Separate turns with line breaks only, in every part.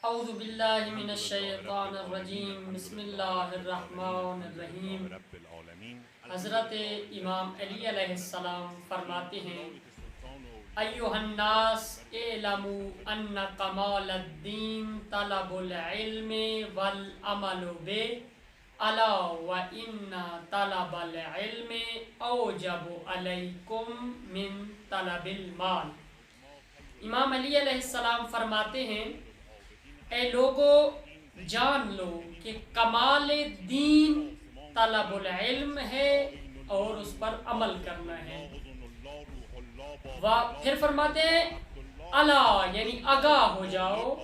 اعوذ باللہ من الشیطان الرجیم بسم اللہ الرحمن الرحیم۔ حضرت امام علی علیہ السلام فرماتے ہیں ایھا الناس اعلموا ان کمال الدین طلب العلم والعمل به الا وان طلب العلم اوجب علیکم من طلب المال۔ امام علی علیہ السلام فرماتے ہیں اے لوگو جان لو کہ کمال دین طلب العلم ہے اور اس پر عمل کرنا ہے۔ پھر فرماتے ہیں الا یعنی آگاہ ہو جاؤ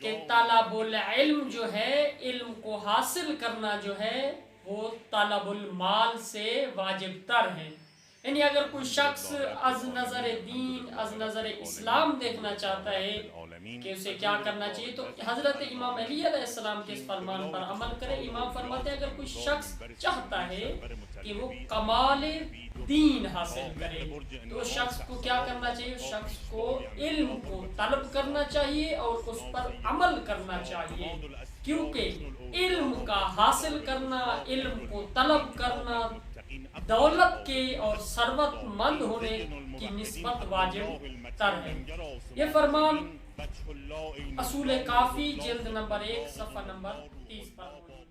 کہ طلب العلم جو ہے، علم کو حاصل کرنا جو ہے وہ طلب المال سے واجب تر ہے۔ یعنی اگر کوئی شخص از نظر دین، از نظر اسلام دیکھنا چاہتا ہے کہ اسے کیا کرنا چاہیے تو حضرت امام علی علیہ السلام کے اس فرمان پر عمل کرے۔ امام فرماتے ہیں اگر کوئی شخص چاہتا ہے کہ وہ کمال دین حاصل کرے تو اس شخص کو کیا کرنا چاہیے؟ اس شخص کو علم کو طلب کرنا چاہیے اور اس پر عمل کرنا چاہیے، کیونکہ علم کا حاصل کرنا، علم کو طلب کرنا دولت کے اور ثروت مند ہونے کی نسبت واجب تر ہے۔ یہ فرمان اصول کافی جلد نمبر 1 صفحہ نمبر 30 پر موجود ہے۔